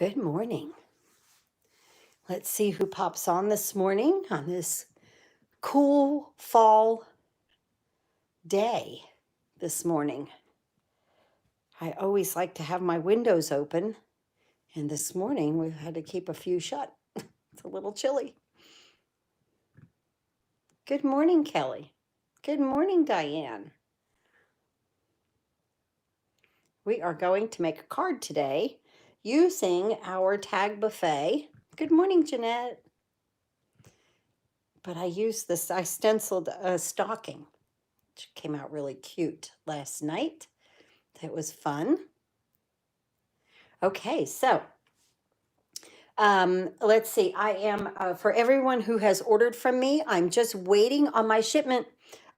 Good morning. Let's see who pops on this morning on this cool fall day this morning. I always like to have my windows open, and this morning we've had to keep a few shut. It's a little chilly. Good morning, Kelly. Good morning, Diane. We are going to make a card today using our tag buffet. Good morning, Jeanette. But I used this, I stenciled a stocking, which came out really cute last night. It was fun. Okay, so let's see. I am, for everyone who has ordered from me, I'm just waiting on my shipment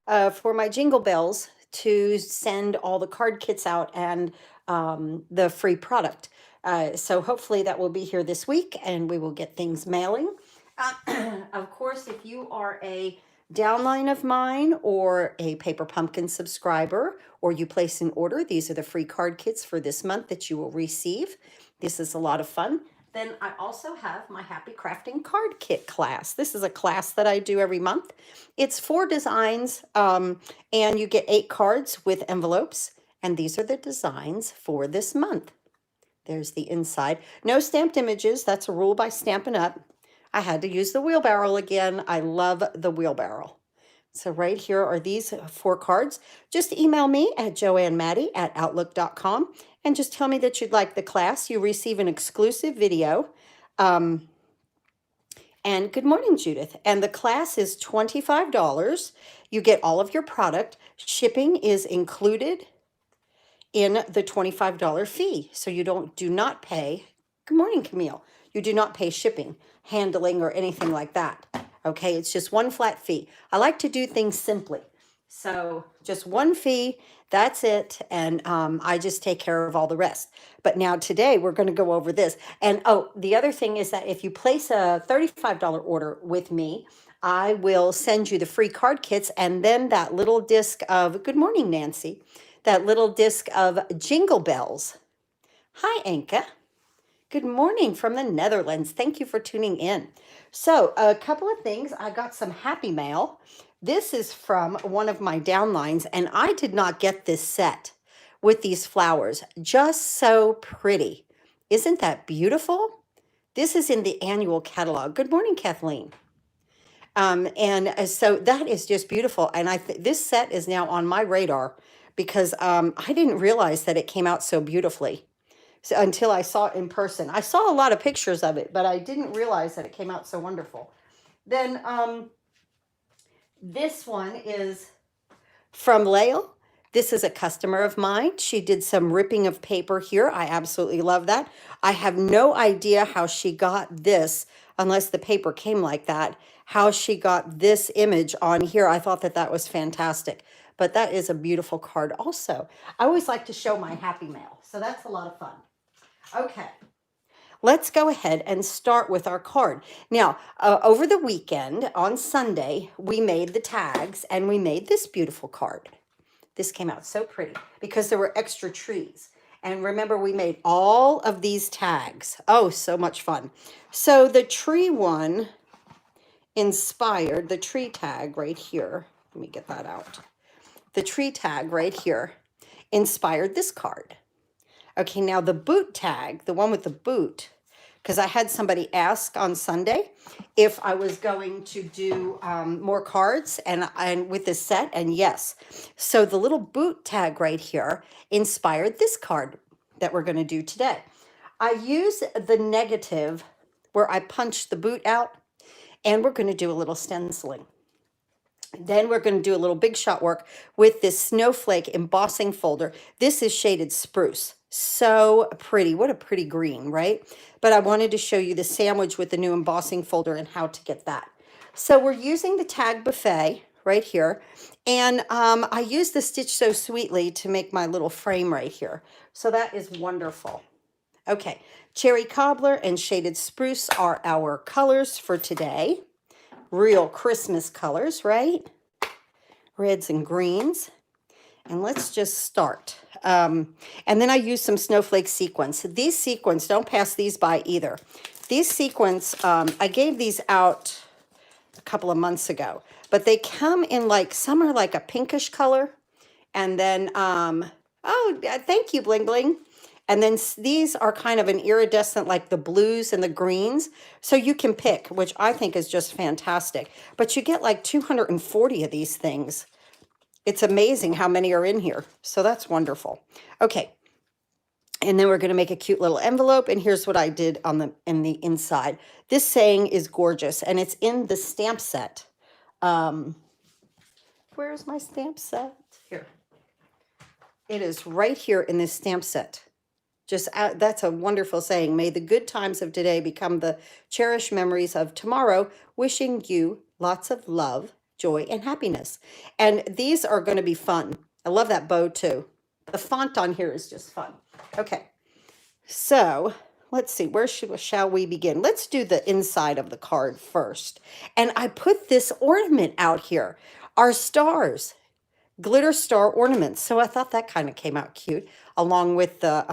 for my Jingle Bells to send all the card kits out and the free product. So hopefully that will be here this week and we will get things mailing. Of course, if you are a downline of mine or a Paper Pumpkin subscriber, or you place an order, these are the free card kits for this month that you will receive. This is a lot of fun. Then I also have my Happy Crafting Card Kit class. This is a class that I do every month. It's 4 designs, and you get 8 cards with envelopes, and these are the designs for this month. There's the inside. No stamped images. That's a rule by Stampin' Up. I had to use the wheelbarrow again. I love the wheelbarrow. So right here are these 4 cards. Just email me at joannemaddie@outlook.com and just tell me that you'd like the class. You receive an exclusive video. And good morning, Judith. And the class is $25. You get all of your product. Shipping is included in the $25 fee. So you do not pay. Good morning, Camille. You do not pay shipping, handling, or anything like that. Okay, it's just one flat fee. I like to do things simply. So just one fee, that's it. And I just take care of all the rest. But now today we're going to go over this. And oh, the other thing is that if you place a $35 order with me, I will send you the free card kits and then that little disc of, good morning, Nancy, that little disc of Jingle Bells. Hi, Anka. Good morning from the Netherlands. Thank you for tuning in. So a couple of things. I got some happy mail. This is from one of my downlines, and I did not get this set with these flowers. Just so pretty. Isn't that beautiful? This is in the annual catalog. Good morning, Kathleen. So that is just beautiful. And this set is now on my radar because I didn't realize that it came out so beautifully. So, until I saw it in person. I saw a lot of pictures of it, but I didn't realize that it came out so wonderful. Then this one is from Lael. This is a customer of mine. She did some ripping of paper here. I absolutely love that. I have no idea how she got this, unless the paper came like that, how she got this image on here. I thought that was fantastic. But that is a beautiful card also. I always like to show my happy mail, so that's a lot of fun. Okay, let's go ahead and start with our card. Now, over the weekend, on Sunday, we made the tags and we made this beautiful card. This came out so pretty because there were extra trees. And remember, we made all of these tags. Oh, so much fun. So the tree one inspired, the tree tag right here. Let me get that out. The tree tag right here inspired this card. Okay, now the boot tag, the one with the boot, because I had somebody ask on Sunday if I was going to do more cards and with this set, and yes. So the little boot tag right here inspired this card that we're going to do today. I use the negative where I punch the boot out, and we're going to do a little stenciling. Then we're going to do a little big shot work with this snowflake embossing folder. This is shaded spruce. So pretty. What a pretty green, right? But I wanted to show you the sandwich with the new embossing folder and how to get that. So we're using the tag buffet right here. And I use the Stitch So Sweetly to make my little frame right here. So that is wonderful. Okay, cherry cobbler and shaded spruce are our colors for today. Real Christmas colors, right? Reds and greens. And let's just start. And then I use some snowflake sequins. These sequins, don't pass these by either. These sequins, I gave these out a couple of months ago, but they come in like, some are like a pinkish color. And then, thank you, Bling Bling. And then these are kind of an iridescent, like the blues and the greens. So you can pick, which I think is just fantastic. But you get like 240 of these things. It's amazing how many are in here. So that's wonderful. Okay. And then we're going to make a cute little envelope. And here's what I did on the inside. This saying is gorgeous, and it's in the stamp set. Where's my stamp set? Here. It is right here in this stamp set. Just that's a wonderful saying. May the good times of today become the cherished memories of tomorrow. Wishing you lots of love, joy, and happiness. And these are going to be fun. I love that bow too. The font on here is just fun. Okay, so let's see. Where shall we begin? Let's do the inside of the card first. And I put this ornament out here. Our stars. Glitter star ornaments. So I thought that kind of came out cute, along with the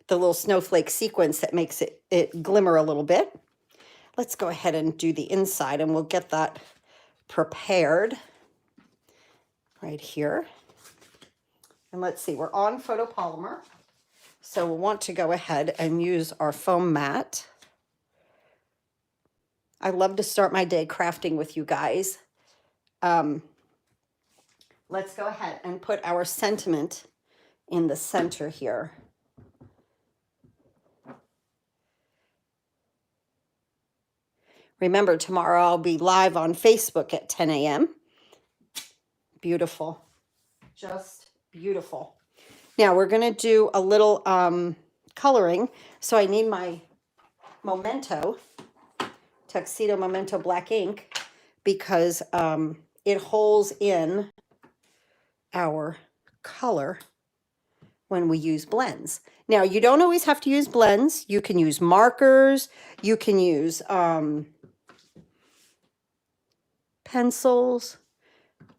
little snowflake sequence that makes it glimmer a little bit. Let's go ahead and do the inside, and we'll get that prepared right here. And let's see, we're on photopolymer. So we'll want to go ahead and use our foam mat. I love to start my day crafting with you guys. Let's go ahead and put our sentiment in the center here. Remember, tomorrow I'll be live on Facebook at 10 a.m. Beautiful. Just beautiful. Now we're going to do a little coloring. So I need my Memento, Tuxedo Memento black ink, because it holds in our color when we use blends. Now, you don't always have to use blends. You can use markers. You can use pencils.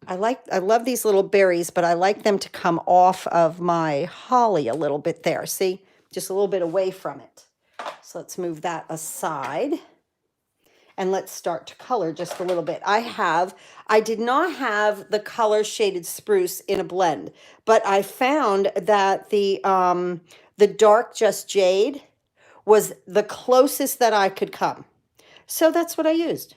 I love these little berries, but I like them to come off of my holly a little bit there. See, just a little bit away from it. So let's move that aside. And let's start to color just a little bit. I did not have the color Shaded Spruce in a blend, but I found that the dark Just Jade was the closest that I could come. So that's what I used.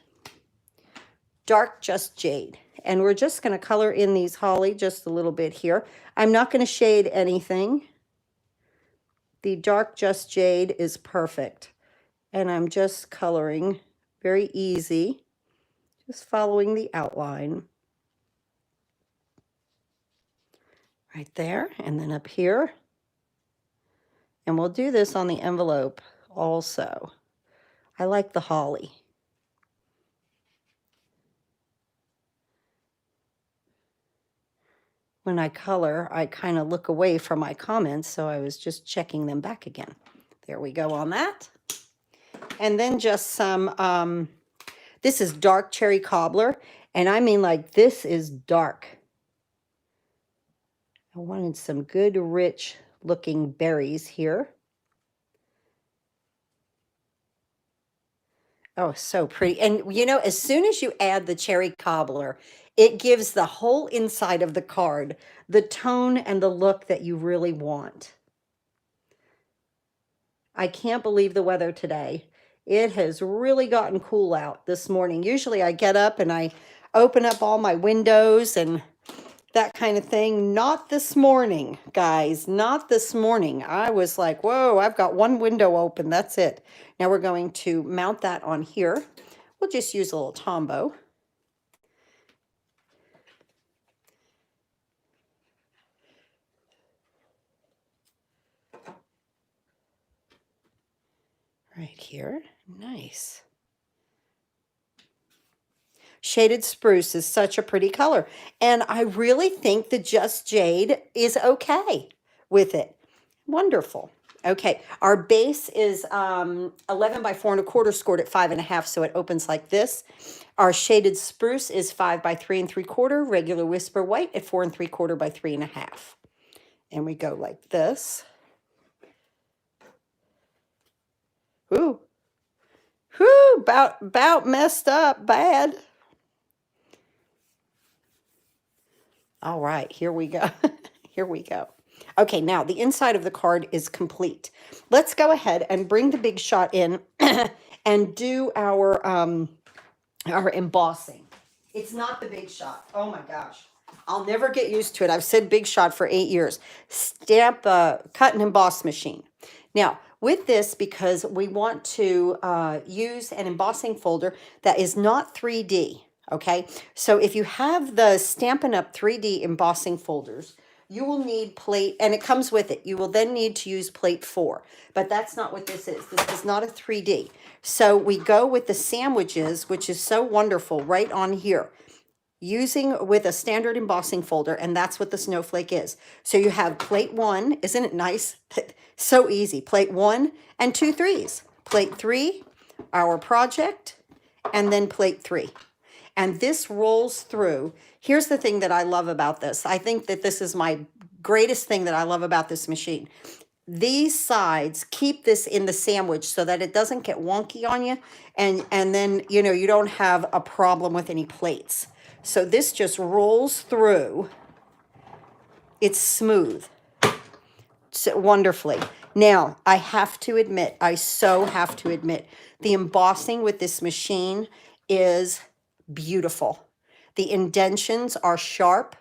Dark Just Jade. And we're just going to color in these holly just a little bit here. I'm not going to shade anything. The Dark Just Jade is perfect. And I'm just coloring. Very easy, just following the outline. Right there, and then up here. And we'll do this on the envelope also. I like the holly. When I color, I kind of look away from my comments, so I was just checking them back again. There we go on that. And then just some, this is dark cherry cobbler. And I mean, like, this is dark. I wanted some good, rich looking berries here. Oh, so pretty. And, you know, as soon as you add the cherry cobbler, it gives the whole inside of the card the tone and the look that you really want. I can't believe the weather today. It has really gotten cool out this morning. Usually I get up and I open up all my windows and that kind of thing. Not this morning, guys. Not this morning. I was like, whoa, I've got one window open. That's it. Now we're going to mount that on here. We'll just use a little Tombow. Right here. Nice. Shaded Spruce is such a pretty color. And I really think the Just Jade is okay with it. Wonderful. Okay, our base is 11 by 4 1/4 scored at 5 1/2, so it opens like this. Our Shaded Spruce is 5 by 3 3/4, regular Whisper White at 4 3/4 by 3 1/2. And we go like this. Ooh. Whoo, about messed up bad. All right, here we go. Here we go. Okay, now the inside of the card is complete. Let's go ahead and bring the Big Shot in and do our embossing. It's not the Big Shot. Oh my gosh. I'll never get used to it. I've said Big Shot for 8 years. Stamp, cut and emboss machine. Now, with this, because we want to use an embossing folder that is not 3D, okay? So if you have the Stampin' Up! 3D embossing folders, you will need plate, and it comes with it. You will then need to use plate 4, but that's not what this is. This is not a 3D. So we go with the sandwiches, which is so wonderful, right on here, using with a standard embossing folder, and that's what the snowflake is. So you have plate 1, isn't it nice? So easy. Plate 1 and 2 3s. Plate 3, our project, and then plate 3. And this rolls through. Here's the thing that I love about this. I think that this is my greatest thing that I love about this machine. These sides keep this in the sandwich so that it doesn't get wonky on you. And then, you know, you don't have a problem with any plates. So this just rolls through. It's smooth. So wonderfully. Now, I have to admit, I so have to admit, the embossing with this machine is beautiful. The indentions are sharp.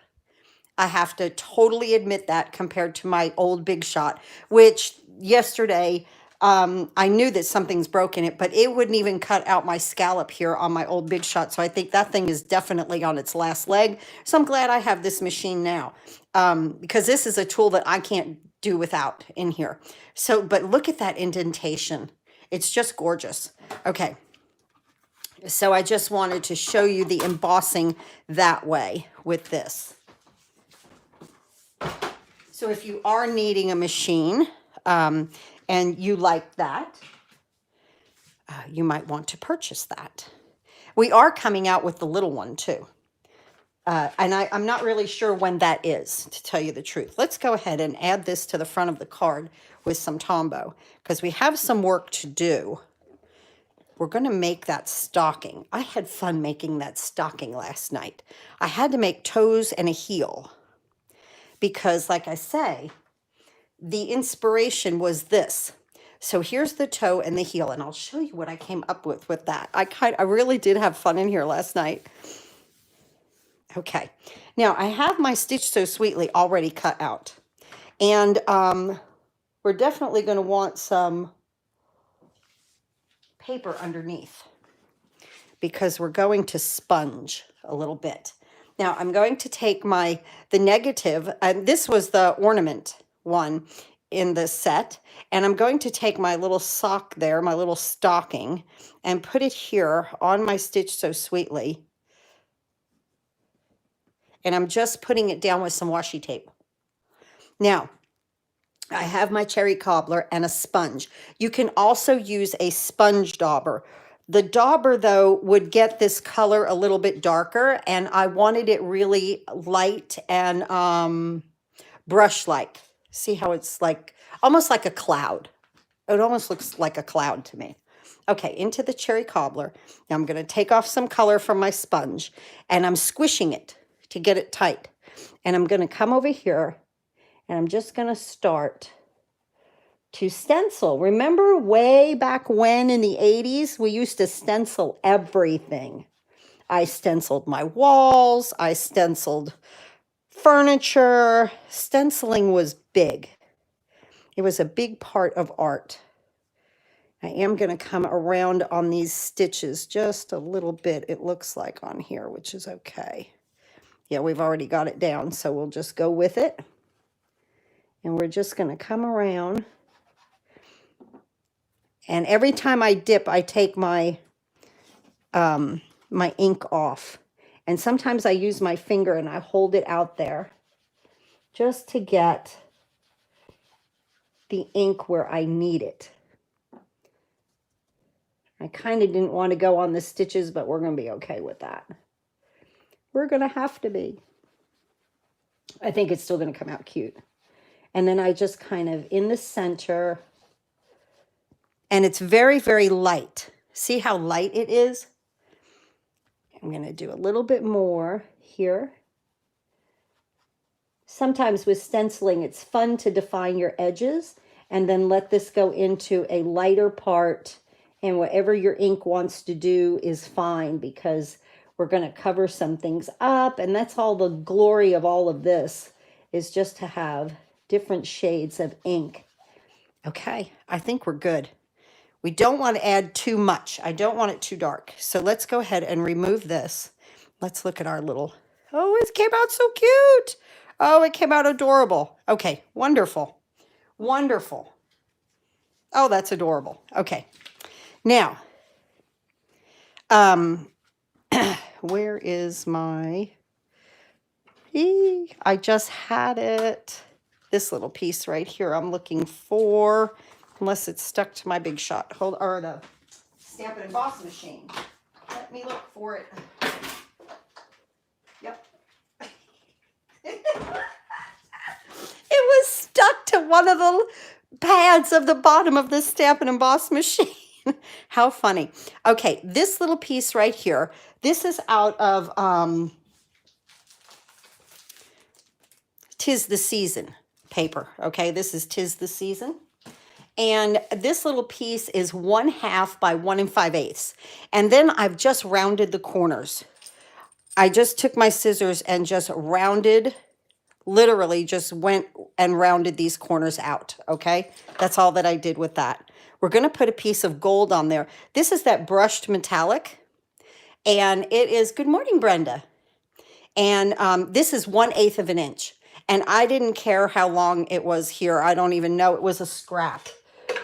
I have to totally admit that compared to my old Big Shot, which yesterday I knew that something's broken it, but it wouldn't even cut out my scallop here on my old Big Shot. So I think that thing is definitely on its last leg. So I'm glad I have this machine now, because this is a tool that I can't do without in here. So, but look at that indentation. It's just gorgeous. Okay. So I just wanted to show you the embossing that way with this. So if you are needing a machine and you like that, you might want to purchase that. We are coming out with the little one too. And I'm not really sure when that is, to tell you the truth. Let's go ahead and add this to the front of the card with some Tombow, because we have some work to do. We're going to make that stocking. I had fun making that stocking last night. I had to make toes and a heel because, like I say, the inspiration was this. So here's the toe and the heel, and I'll show you what I came up with that. I really did have fun in here last night. Okay, now I have my Stitch So Sweetly already cut out, and we're definitely going to want some paper underneath because we're going to sponge a little bit. Now I'm going to take the negative, and this was the ornament one in the set, and I'm going to take my little sock there, my little stocking, and put it here on my Stitch So Sweetly. And I'm just putting it down with some washi tape. Now, I have my cherry cobbler and a sponge. You can also use a sponge dauber. The dauber, though, would get this color a little bit darker, and I wanted it really light and brush-like. See how it's like, almost like a cloud. It almost looks like a cloud to me. Okay, into the cherry cobbler. Now I'm going to take off some color from my sponge, and I'm squishing it to get it tight. And I'm going to come over here, and I'm just going to start to stencil. Remember way back when in the 80s, we used to stencil everything. I stenciled my walls. I stenciled furniture. Stenciling was big. It was a big part of art. I am going to come around on these stitches just a little bit, it looks like on here, which is okay. Yeah, we've already got it down, so we'll just go with it. And we're just going to come around. And every time I dip, I take my my ink off. And sometimes I use my finger and I hold it out there just to get the ink where I need it. I kind of didn't want to go on the stitches, but we're going to be okay with that. We're going to have to be. I think it's still going to come out cute. And then I just kind of in the center, and it's very, very light. See how light it is? I'm going to do a little bit more here. Sometimes with stenciling, it's fun to define your edges and then let this go into a lighter part, and whatever your ink wants to do is fine, because we're going to cover some things up, and that's all the glory of all of this, is just to have different shades of ink. Okay, I think we're good. We don't want to add too much. I don't want it too dark. So let's go ahead and remove this. Let's look at our little, oh, it came out so cute. Oh, it came out adorable. Okay, wonderful. Wonderful. Oh, that's adorable. Okay. Now, where is my, I just had it. This little piece right here I'm looking for, unless it's stuck to my Big Shot. Hold, or the Stamp and Emboss machine. Let me look for it. Yep. It was stuck to one of the pads of the bottom of the Stamp and Emboss machine. How funny. Okay, this little piece right here, this is out of 'Tis the Season paper. Okay, this is 'Tis the Season. And this little piece is 1/2 by 1 5/8. And then I've just rounded the corners. I just took my scissors and just rounded, literally just went and rounded these corners out. Okay, that's all that I did with that. We're going to put a piece of gold on there. This is that brushed metallic. And it is, good morning, Brenda. And this is 1/8 of an inch. And I didn't care how long it was here. I don't even know. It was a scrap.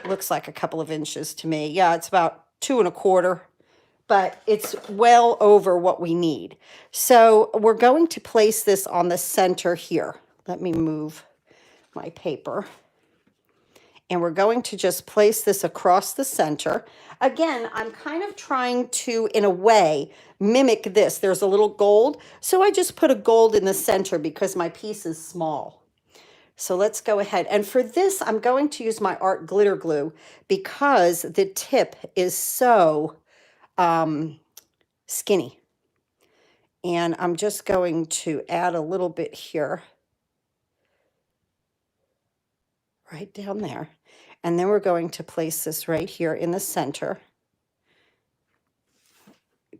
Looks like a couple of inches to me. Yeah, it's about 2 1/4, but it's well over what we need. So we're going to place this on the center here. Let me move my paper. And we're going to just place this across the center. Again, I'm kind of trying to, in a way, mimic this. There's a little gold, so I just put a gold in the center because my piece is small. So let's go ahead. And for this, I'm going to use my Art Glitter Glue because the tip is so skinny. And I'm just going to add a little bit here, right down there. And then we're going to place this right here in the center.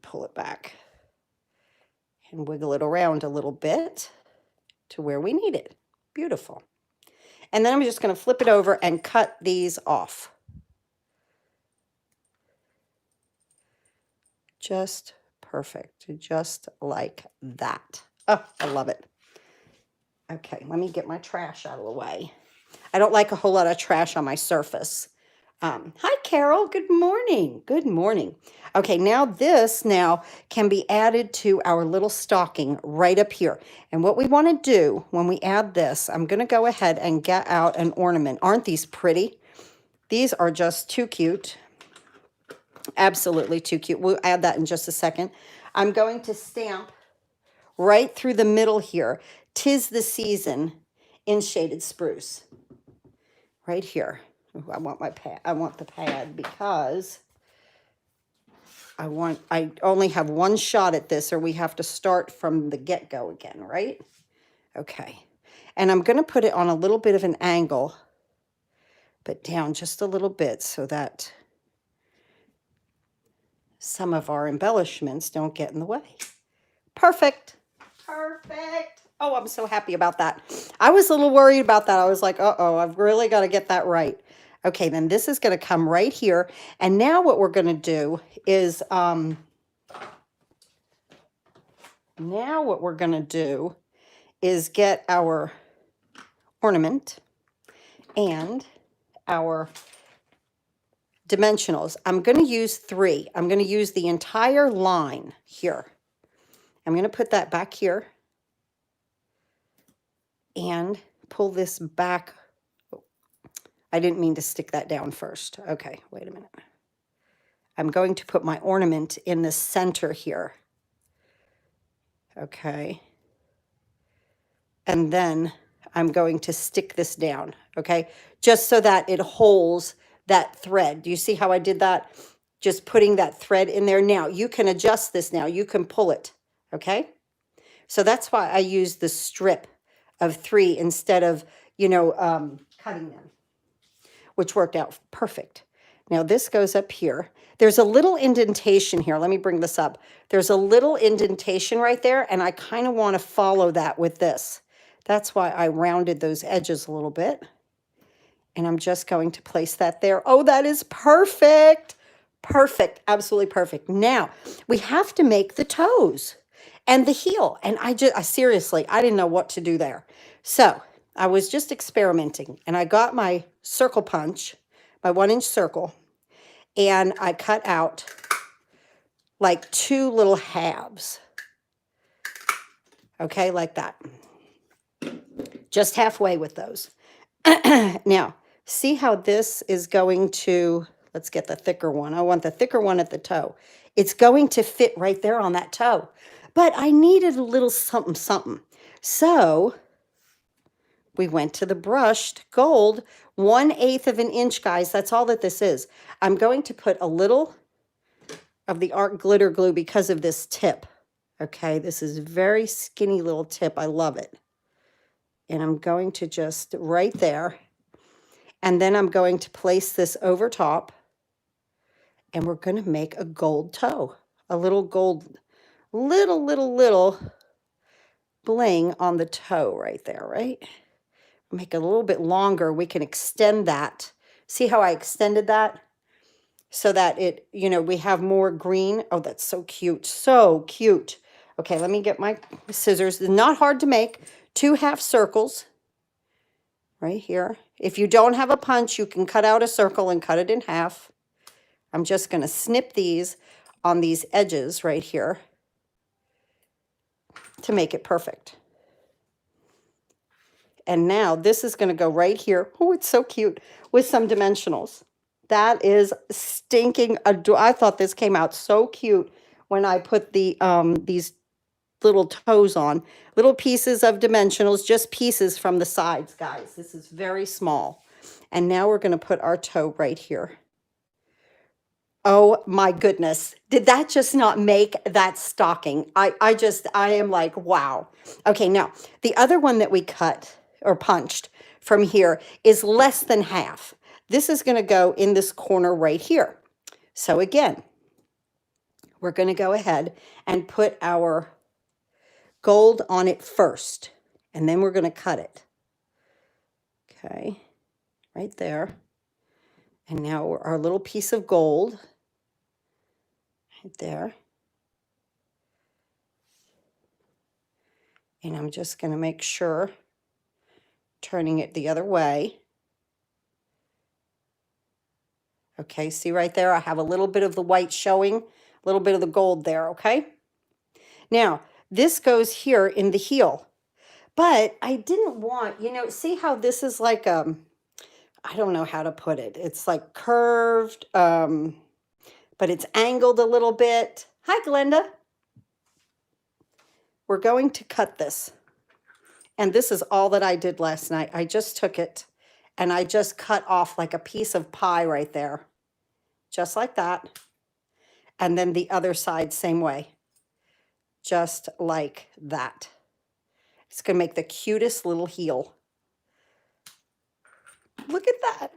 Pull it back and wiggle it around a little bit to where we need it. Beautiful. And then I'm just going to flip it over and cut these off. Just perfect. Just like that. Oh, I love it. Okay, let me get my trash out of the way. I don't like a whole lot of trash on my surface. Hi, Carol. Good morning. Good morning. Okay, now this can be added to our little stocking right up here. And what we want to do when we add this, I'm going to go ahead and get out an ornament. Aren't these pretty? These are just too cute. Absolutely too cute. We'll add that in just a second. I'm going to stamp right through the middle here, 'Tis the Season in Shaded Spruce. Right here. Ooh, I want my pad. I want the pad because I only have one shot at this, or we have to start from the get-go again, right? Okay. And I'm going to put it on a little bit of an angle, but down just a little bit so that some of our embellishments don't get in the way. Perfect. Perfect. Oh, I'm so happy about that. I was a little worried about that. I was like, uh-oh, I've really got to get that right. Okay, then this is going to come right here. And now what we're going to do is, get our ornament and our dimensionals. I'm going to use 3. I'm going to use the entire line here. I'm going to put that back here and pull this back. Oh, I didn't mean to stick that down first. Okay, wait a minute. I'm going to put my ornament in the center here. Okay. And then I'm going to stick this down, okay? Just so that it holds that thread. Do you see how I did that? Just putting that thread in there. Now, you can adjust this now. You can pull it, okay? So that's why I use the strip of 3 instead of, cutting them, which worked out perfect. Now this goes up here. There's a little indentation here. Let me bring this up. There's a little indentation right there, and I kind of want to follow that with this. That's why I rounded those edges a little bit. And I'm just going to place that there. Oh, that is perfect. Perfect. Absolutely perfect. Now, we have to make the toes and the heel. And I seriously, I didn't know what to do there. So I was just experimenting, and I got my circle punch, my 1-inch circle, and I cut out like 2 little halves. Okay, like that. Just halfway with those. Now, see how this is going to, let's get the thicker one. I want the thicker one at the toe. It's going to fit right there on that toe. But I needed a little something, something. So we went to the brushed gold, 1/8 of an inch, guys. That's all that this is. I'm going to put a little of the art glitter glue because of this tip. Okay, this is very skinny little tip. I love it. And I'm going to just right there. And then I'm going to place this over top. And we're going to make a gold toe. A little gold, little bling on the toe right there, right? Make it a little bit longer. We can extend that. See how I extended that? So that it, we have more green. Oh, that's so cute. So cute. Okay, let me get my scissors. It's not hard to make. 2 half circles right here. If you don't have a punch, you can cut out a circle and cut it in half. I'm just going to snip these on these edges right here to make it perfect. And now this is going to go right here. Oh, it's so cute with some dimensionals. That is stinking adorable. I thought this came out so cute when I put the these little toes on. Little pieces of dimensionals, just pieces from the sides, guys. This is very small. And now we're going to put our toe right here. Oh my goodness. Did that just not make that stocking? I am like, wow. Okay, now the other one that we cut or punched from here is less than half. This is going to go in this corner right here. So again, we're going to go ahead and put our gold on it first, and then we're going to cut it. Okay, right there. And now our little piece of gold right there. And I'm just going to make sure, turning it the other way. Okay, see right there, I have a little bit of the white showing, a little bit of the gold there, okay? Now, this goes here in the heel. But I didn't want, see how this is like, I don't know how to put it. It's like curved, but it's angled a little bit. Hi, Glenda. We're going to cut this. And this is all that I did last night. I just took it and I just cut off like a piece of pie right there. Just like that. And then the other side, same way. Just like that. It's going to make the cutest little heel. Look at that.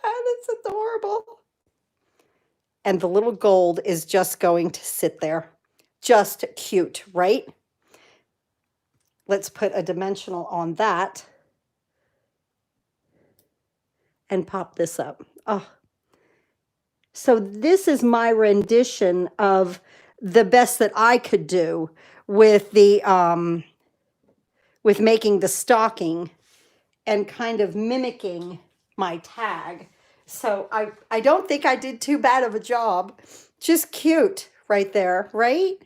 That's adorable. And the little gold is just going to sit there. Just cute, right? Let's put a dimensional on that and pop this up. Oh. So this is my rendition of the best that I could do with the with making the stocking and kind of mimicking my tag. So I don't think I did too bad of a job. Just cute right there, right?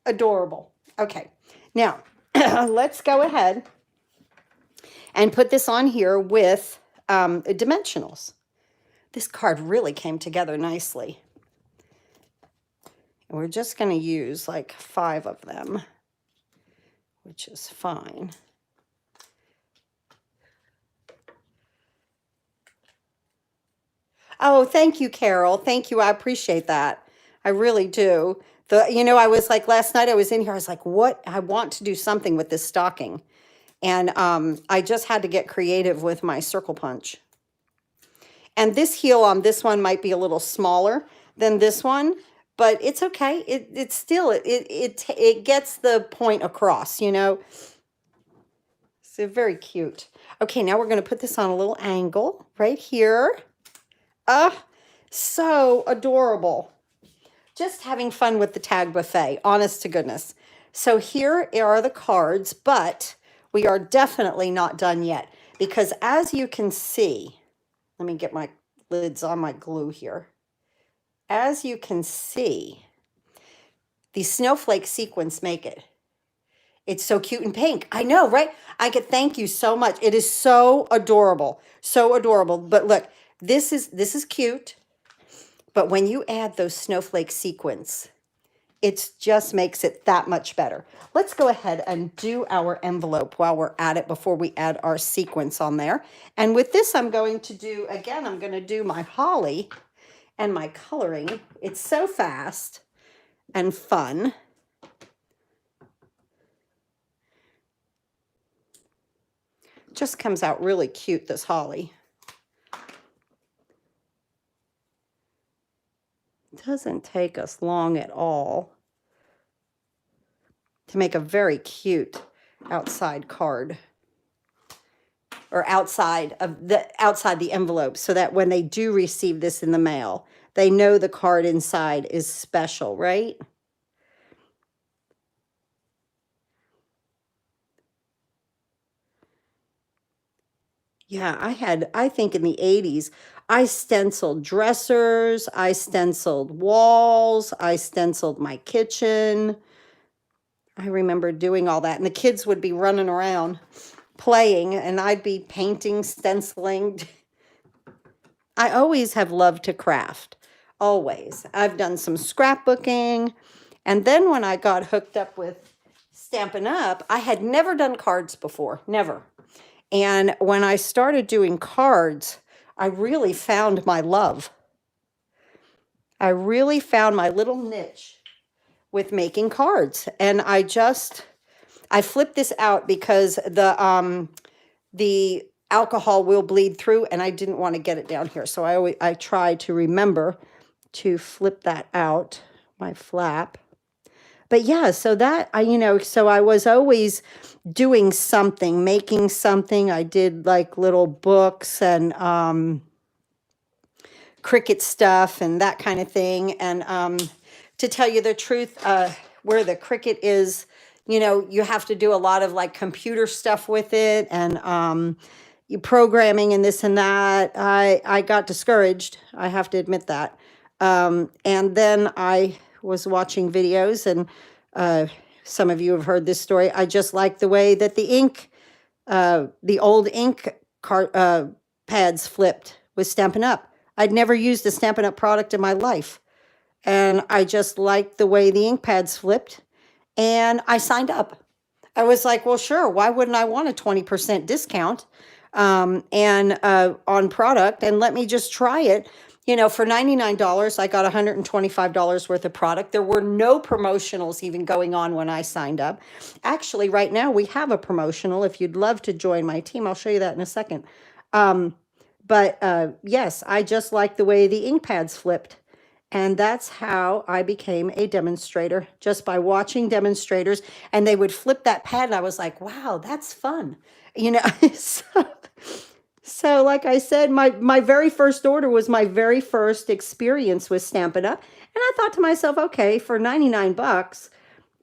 Adorable. Okay, now let's go ahead and put this on here with dimensionals. This card really came together nicely. And we're just going to use like 5 of them, which is fine. Oh, thank you, Carol. Thank you. I appreciate that. I really do. I was like last night I was in here, I was like, what? I want to do something with this stocking. And I just had to get creative with my circle punch. And this heel on this one might be a little smaller than this one, but it's okay. It's still, it gets the point across, you know? So very cute. Okay, now we're going to put this on a little angle right here. Ah, so adorable. Just having fun with the tag buffet, honest to goodness. So here are the cards, but we are definitely not done yet because as you can see, let me get my lids on my glue here. As you can see, the snowflake sequins make it. It's so cute and pink. I know, right? I could thank you so much. It is so adorable. So adorable. But look, this is cute. But when you add those snowflake sequins, it just makes it that much better. Let's go ahead and do our envelope while we're at it before we add our sequins on there. And with this, I'm going to do, again, I'm going to do my holly and my coloring. It's so fast and fun. Just comes out really cute, this holly. It doesn't take us long at all to make a very cute outside card, or outside the envelope, so that when they do receive this in the mail, they know the card inside is special, right? Yeah, I think in the 80s, I stenciled dressers, I stenciled walls, I stenciled my kitchen. I remember doing all that, and the kids would be running around playing, and I'd be painting, stenciling. I always have loved to craft, always. I've done some scrapbooking, and then when I got hooked up with Stampin' Up, I had never done cards before, never. And when I started doing cards, I really found my love. I really found my little niche with making cards. And I flipped this out because the alcohol will bleed through and I didn't want to get it down here. So I try to remember to flip that out, my flap. But yeah, so so I was always doing something, making something. I did like little books and Cricut stuff and that kind of thing. And to tell you the truth, where the Cricut is, you have to do a lot of like computer stuff with it and you programming and this and that. I got discouraged. I have to admit that. And then I was watching videos, and some of you have heard this story. I just like the way that the old ink pads flipped with Stampin' Up. I'd never used a Stampin' Up product in my life. And I just liked the way the ink pads flipped. And I signed up. I was like, well, sure. Why wouldn't I want a 20% discount on product? And let me just try it. For $99, I got $125 worth of product. There were no promotionals even going on when I signed up. Actually, right now we have a promotional. If you'd love to join my team, I'll show you that in a second. But yes, I just like the way the ink pads flipped. And that's how I became a demonstrator, just by watching demonstrators. And they would flip that pad, and I was like, wow, that's fun. So like I said, my very first order was my very first experience with Stampin' Up. And I thought to myself, okay, for 99 bucks,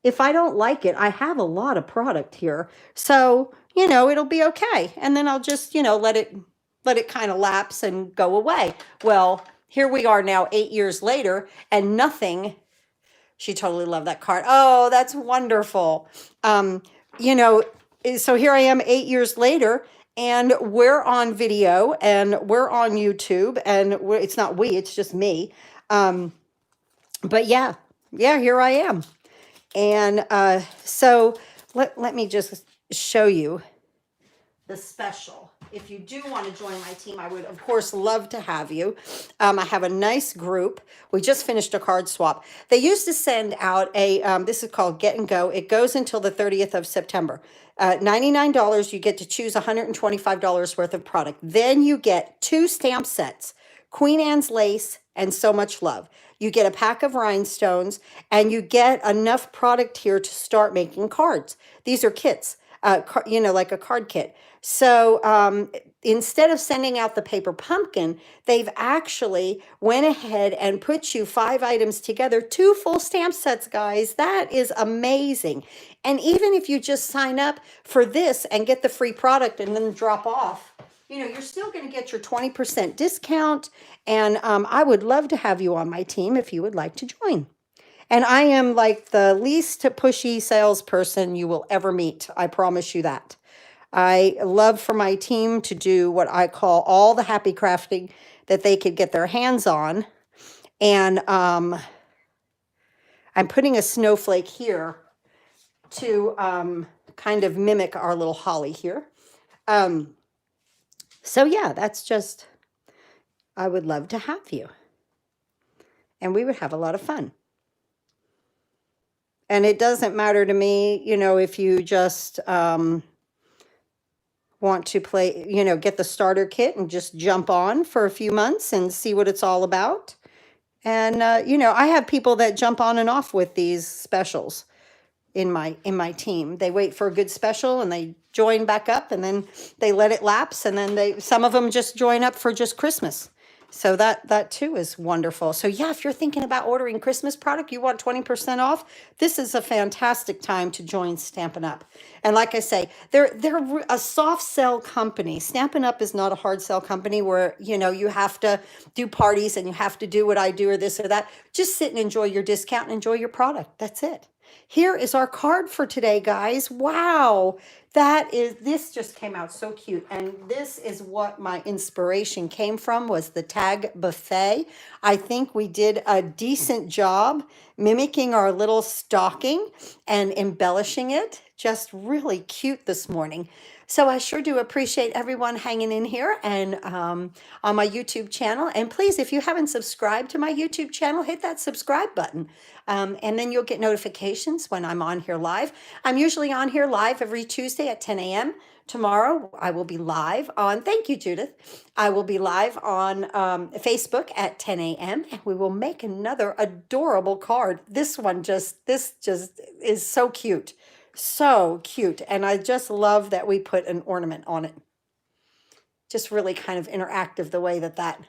if I don't like it, I have a lot of product here. So, it'll be okay. And then I'll just, let it kind of lapse and go away. Well, here we are now 8 years later, and nothing. She totally loved that card. Oh, that's wonderful. So here I am 8 years later, and we're on video and we're on YouTube, and it's not it's just me. But yeah, here I am. And so let me just show you the special. if you do want to join my team, I would, of course, love to have you. I have a nice group. We just finished a card swap. They used to send out this is called Get and Go. It goes until the 30th of September. $99, you get to choose $125 worth of product. Then you get 2 stamp sets, Queen Anne's lace and So Much Love. You get a pack of rhinestones, and you get enough product here to start making cards. These are kits, like a card kit. So instead of sending out the paper pumpkin, they've actually went ahead and put you 5 items together, 2 full stamp sets, guys. That is amazing. And even if you just sign up for this and get the free product and then drop off, you're still going to get your 20% discount. And I would love to have you on my team if you would like to join. And I am like the least pushy salesperson you will ever meet. I promise you that. I love for my team to do what I call all the happy crafting that they could get their hands on. And I'm putting a snowflake here to kind of mimic our little holly here. So yeah, that's just, I would love to have you. And we would have a lot of fun. And it doesn't matter to me, if you just want to play, get the starter kit and just jump on for a few months and see what it's all about. And, I have people that jump on and off with these specials in my team. They wait for a good special and they join back up, and then they let it lapse, and then some of them just join up for just Christmas. So that too is wonderful. So yeah, if you're thinking about ordering Christmas product, you want 20% off, this is a fantastic time to join Stampin' Up. And like I say, they're a soft sell company. Stampin' Up is not a hard sell company where, you have to do parties and you have to do what I do or this or that. Just sit and enjoy your discount and enjoy your product. That's it. Here is our card for today, guys. Wow. This just came out so cute. And this is what my inspiration came from, was the tag buffet. I think we did a decent job mimicking our little stocking and embellishing it. Just really cute this morning. So I sure do appreciate everyone hanging in here and on my YouTube channel. And please, if you haven't subscribed to my YouTube channel, hit that subscribe button. And then you'll get notifications when I'm on here live. I'm usually on here live every Tuesday at 10 a.m. Tomorrow, I will be live on, thank you, Judith. I will be live on Facebook at 10 a.m. and we will make another adorable card. This just is so cute. So cute. And I just love that we put an ornament on it. Just really kind of interactive the way that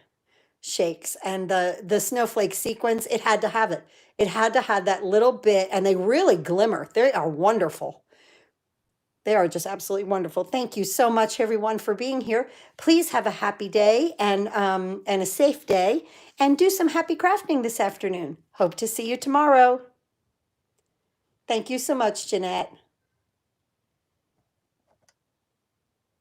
shakes. And the snowflake sequence, it had to have it. It had to have that little bit, and they really glimmer. They are wonderful. They are just absolutely wonderful. Thank you so much, everyone, for being here. Please have a happy day and a safe day, and do some happy crafting this afternoon. Hope to see you tomorrow. Thank you so much, Jeanette.